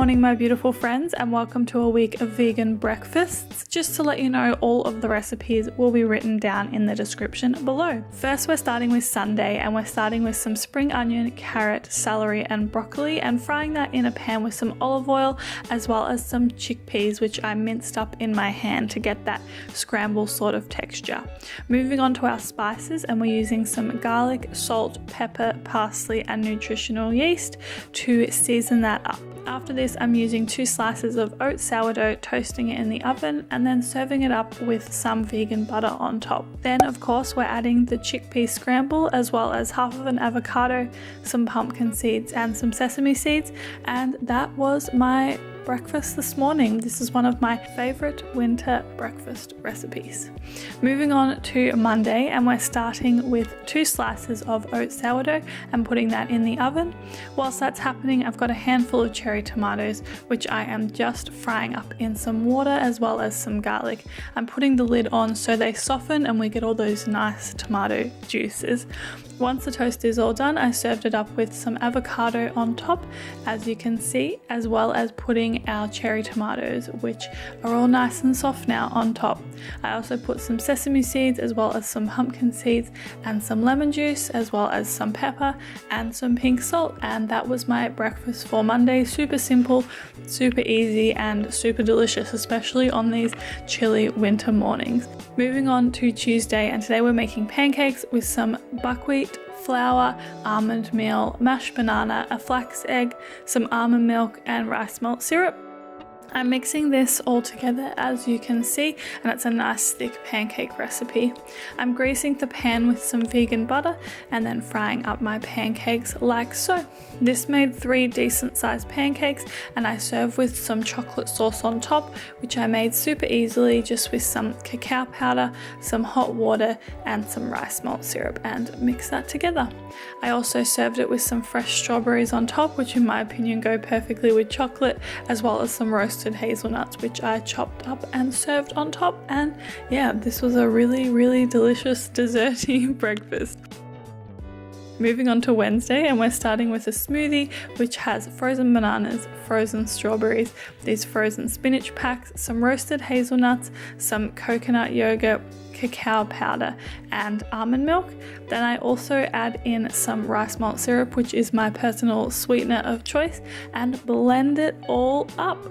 morning, my beautiful friends, and welcome to a week of vegan breakfasts. Just to let you know, all of the recipes will be written down in the description below. First, we're starting with Sunday, and we're starting with some spring onion, carrot, celery, and broccoli, and frying that in a pan with some olive oil, as well as some chickpeas, which I minced up in my hand to get that scramble sort of texture. Moving on to our spices, and we're using some garlic, salt, pepper, parsley, and nutritional yeast to season that up. After this, I'm using 2 slices of oat sourdough, toasting it in the oven, and then serving it up with some vegan butter on top. Then, of course, we're adding the chickpea scramble, as well as half of an avocado, some pumpkin seeds, and some sesame seeds, and that was my breakfast this morning. This is one of my favorite winter breakfast recipes. Moving on to Monday, and we're starting with 2 slices of oat sourdough and putting that in the oven. Whilst that's happening, I've got a handful of cherry tomatoes, which I am just frying up in some water, as well as some garlic. I'm putting the lid on so they soften and we get all those nice tomato juices. Once the toast is all done, I served it up with some avocado on top, as you can see, as well as putting our cherry tomatoes, which are all nice and soft now, on top. I also put some sesame seeds, as well as some pumpkin seeds, and some lemon juice, as well as some pepper and some pink salt, and that was my breakfast for Monday. Super simple, super easy, and super delicious, especially on these chilly winter mornings. Moving on to Tuesday, and today we're making pancakes with some buckwheat flour, almond meal, mashed banana, a flax egg, some almond milk, and rice malt syrup. I'm mixing this all together, as you can see, and it's a nice thick pancake recipe. I'm greasing the pan with some vegan butter and then frying up my pancakes like so. This made 3 decent sized pancakes, and I serve with some chocolate sauce on top, which I made super easily just with some cacao powder, some hot water, and some rice malt syrup, and mix that together. I also served it with some fresh strawberries on top, which in my opinion go perfectly with chocolate, as well as some roasted hazelnuts, which I chopped up and served on top. And yeah, this was a really delicious desserty breakfast. Moving on to Wednesday, and we're starting with a smoothie which has frozen bananas, frozen strawberries, these frozen spinach packs, some roasted hazelnuts, some coconut yogurt, cacao powder, and almond milk. Then I also add in some rice malt syrup, which is my personal sweetener of choice, and blend it all up.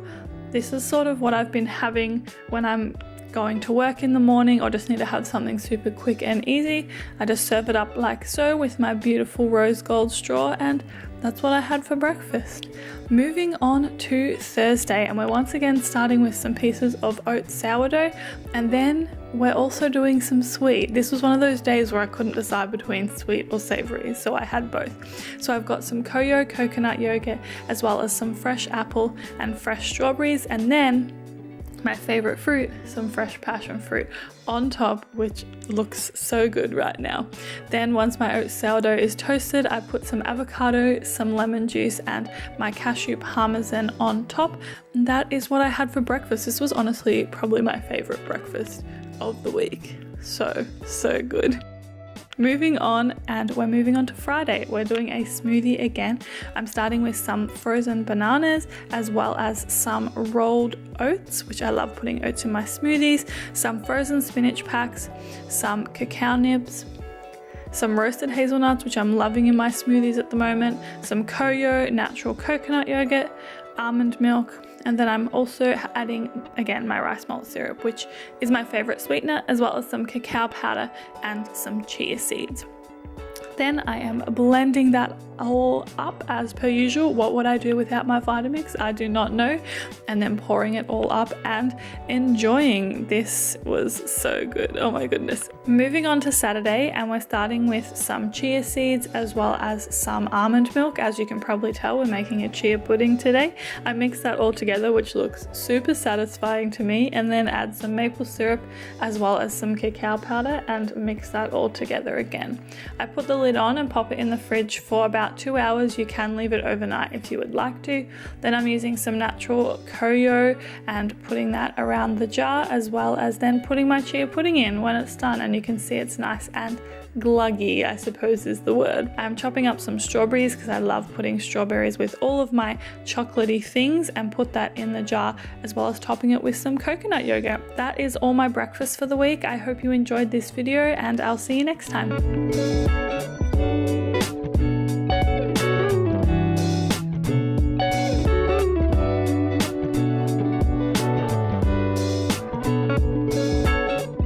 This is sort of what I've been having when I'm going to work in the morning, or just need to have something super quick and easy. I just serve it up like so with my beautiful rose gold straw, and that's what I had for breakfast. Moving on to Thursday, and we're once again starting with some pieces of oat sourdough, and then we're also doing some sweet. This was one of those days where I couldn't decide between sweet or savory, so I had both. So I've got some Koyo coconut yogurt, as well as some fresh apple and fresh strawberries, and then my favorite fruit, some fresh passion fruit on top, which looks so good right now. Then once my oat sourdough is toasted, I put some avocado, some lemon juice, and my cashew parmesan on top. And that is what I had for breakfast. This was honestly probably my favorite breakfast of the week. So good. Moving on, and we're moving on to Friday. We're doing a smoothie again. I'm starting with some frozen bananas, as well as some rolled oats, which I love putting oats in my smoothies, some frozen spinach packs, some cacao nibs, some roasted hazelnuts, which I'm loving in my smoothies at the moment, some Koyo natural coconut yogurt, almond milk, and then I'm also adding, again, my rice malt syrup, which is my favorite sweetener, as well as some cacao powder and some chia seeds. Then I am blending that all up as per usual. What would I do without my Vitamix? I do not know. And then pouring it all up and enjoying. This was so good. Oh my goodness. Moving on to Saturday, and we're starting with some chia seeds, as well as some almond milk. As you can probably tell, we're making a chia pudding today. I mixed that all together, which looks super satisfying to me, and then add some maple syrup, as well as some cacao powder, and mix that all together again. I put the lid lid on and pop it in the fridge for about 2 hours. You can leave it overnight if you would like to. Then I'm using some natural koyo and putting that around the jar, as well as then putting my chia pudding in when it's done, and you can see it's nice and gluggy, I suppose is the word. I'm chopping up some strawberries because I love putting strawberries with all of my chocolatey things, and put that in the jar, as well as topping it with some coconut yogurt. That is all my breakfast for the week. I hope you enjoyed this video, and I'll see you next time.